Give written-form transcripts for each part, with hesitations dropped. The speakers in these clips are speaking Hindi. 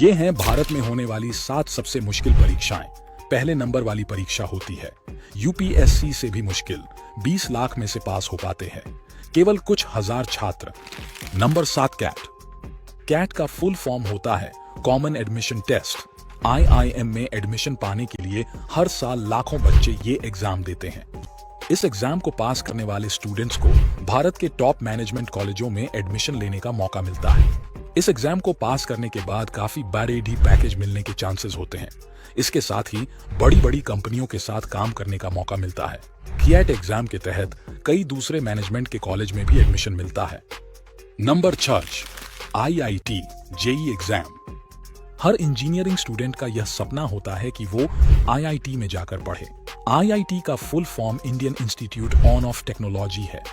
ये हैं भारत में होने वाली 7 सबसे मुश्किल परीक्षाएं। पहले नंबर वाली परीक्षा होती है यूपीएससी से भी मुश्किल, 20 लाख में से पास हो पाते हैं केवल कुछ हजार छात्र। Number 7 CAT. कैट का फुल फॉर्म होता है कॉमन एडमिशन टेस्ट। आईआईएम में एडमिशन पाने के लिए हर साल लाखों बच्चे ये एग्जाम देते हैं। इस एग्जाम को पास करने वाले स्टूडेंट्स को भारत के टॉप मैनेजमेंट कॉलेजों में एडमिशन लेने का मौका मिलता है। इस एग्जाम को पास करने के बाद काफी बड़े पैकेज मिलने के चांसेस होते हैं। इसके साथ ही बड़ी बड़ी कंपनियों के साथ काम करने का मौका मिलता है। कैट एग्जाम के तहत कई दूसरे मैनेजमेंट के कॉलेज में भी एडमिशन मिलता है। Number 6 IIT JEE exam. हर इंजीनियरिंग स्टूडेंट का यह सपना होता है कि वो आईआईटी में जाकर पढ़े। आईआईटी का full form Indian institute of technology है।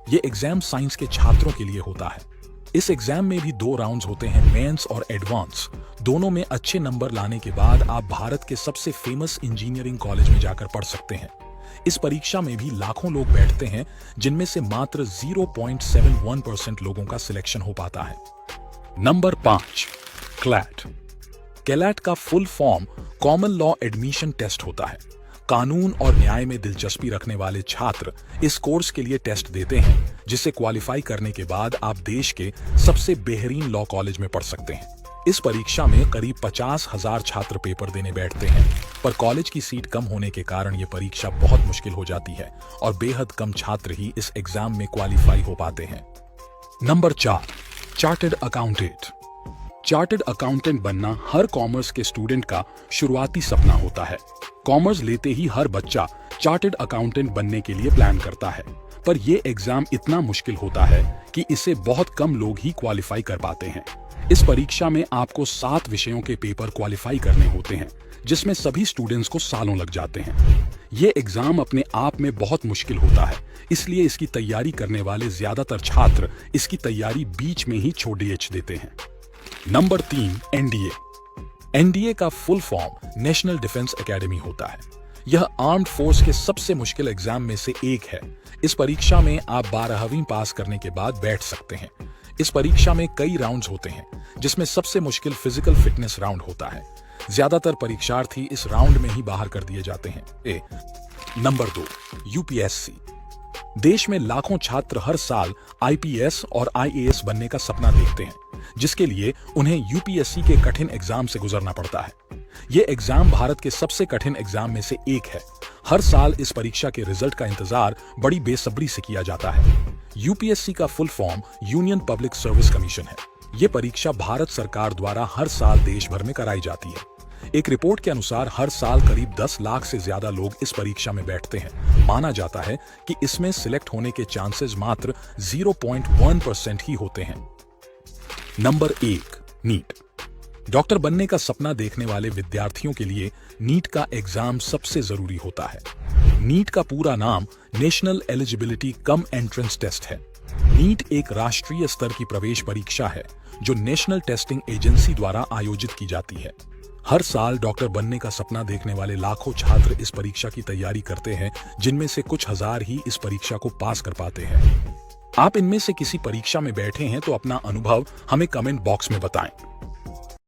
ये एग्जाम साइंस के छात्रों के लिए होता है। इस एग्जाम में भी 2 राउंड्स होते हैं, मेंस और एडवांस। दोनों में अच्छे नंबर लाने के बाद आप भारत के सबसे फेमस इंजीनियरिंग कॉलेज में जाकर पढ़ सकते हैं। इस परीक्षा में भी लाखों लोग बैठते हैं, जिनमें से मात्र 0.71% लोगों का सिलेक्शन हो पाता है। Number 5 CLAT. कैलेट का full form common law admission test होता है। कानून और न्याय में दिलचस्पी रखने वाले छात्र इस कोर्स के लिए टेस्ट देते हैं, जिसे क्वालिफाई करने के बाद आप देश के सबसे बेहतरीन लॉ कॉलेज में पढ़ सकते हैं। इस परीक्षा में करीब 50,000 छात्र पेपर देने बैठते हैं, पर कॉलेज की सीट कम होने के कारण ये परीक्षा बहुत मुश्किल हो जाती है और बेहद कम छात्र ही इस एग्जाम में क्वालिफाई हो पाते हैं। Number 4 chartered accountant. Chartered accountant बनना हर कॉमर्स के स्टूडेंट का शुरुआती सपना होता है। कॉमर्स लेते ही हर बच्चा चार्टर्ड अकाउंटेंट बनने के लिए प्लान करता है, पर यह एग्जाम इतना मुश्किल होता है कि इसे बहुत कम लोग ही क्वालिफाई कर पाते हैं। इस परीक्षा में आपको 7 विषयों के पेपर क्वालिफाई करने होते हैं, जिसमें सभी स्टूडेंट्स को सालों लग जाते हैं। ये एग्जाम अपने आप में बहुत मुश्किल होता है, इसलिए इसकी तैयारी करने वाले ज्यादातर छात्र इसकी तैयारी बीच में ही छोड़ देते हैं। Number 3 NDA. एनडीए का full form national defence academy होता है। यह आर्म्ड फोर्स के सबसे मुश्किल एग्जाम में से एक है। इस परीक्षा में आप 12वीं पास करने के बाद बैठ सकते हैं। इस परीक्षा में कई राउंड्स होते हैं, जिसमें सबसे मुश्किल फिजिकल फिटनेस राउंड होता है। ज्यादातर परीक्षार्थी इस राउंड में ही बाहर कर दिए जाते हैं। Number 2 UPSC. देश में लाखों छात्र हर साल आईपीएस और आईएएस बनने का सपना देखते हैं, जिसके लिए उन्हें यूपीएससी के कठिन एग्जाम से गुजरना पड़ता है। ये एग्जाम भारत के सबसे कठिन एग्जाम में से एक है। हर साल इस परीक्षा के रिजल्ट का इंतजार बड़ी बेसब्री से किया जाता है। यूपीएससी का full form union public service commission है। ये परीक्षा भारत सरकार द्वारा हर साल देश भर में कराई जाती है। एक रिपोर्ट के अनुसार हर साल करीब 10 लाख से ज्यादा लोग इस परीक्षा में बैठते हैं। माना जाता है कि इसमें सिलेक्ट होने के चांसेस मात्र 0.1% ही होते हैं। Number 1 NEET. डॉक्टर बनने का सपना देखने वाले विद्यार्थियों के लिए नीट का एग्जाम सबसे जरूरी होता है। नीट का पूरा नाम national eligibility cum entrance test है। नीट एक राष्ट्रीय स्तर की प्रवेश परीक्षा है, जो नेशनल टेस्टिंग एजेंसी द्वारा आयोजित की जाती है। हर साल डॉक्टर बनने का सपना देखने वाले लाखों छात्र इस परीक्षा की तैयारी करते हैं, जिनमें से कुछ हजार ही इस परीक्षा को पास कर पाते हैं। आप इनमें से किसी परीक्षा में बैठे हैं तो अपना अनुभव हमें कमेंट बॉक्स में बताएं।